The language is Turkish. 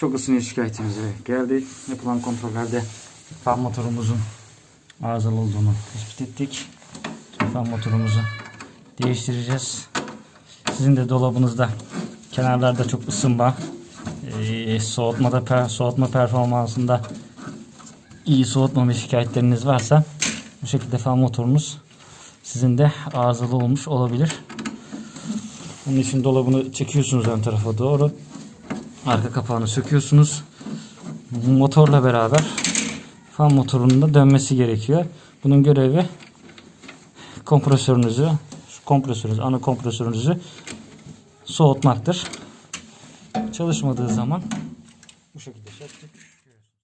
Çok ısınıyor şikayetimize geldi. Yapılan kontrollerde fan motorumuzun arızalı olduğunu tespit ettik. Fan motorumuzu değiştireceğiz. Sizin de dolabınızda kenarlarda çok ısınma, soğutma performansında iyi soğutmama şikayetleriniz varsa bu şekilde fan motorunuz sizin de arızalı olmuş olabilir. Bunun için dolabını çekiyorsunuz ön tarafa doğru. Arka kapağını söküyorsunuz. Motorla beraber fan motorunun da dönmesi gerekiyor. Bunun görevi ana kompresörünüzü soğutmaktır. Çalışmadığı zaman bu şekilde söktük.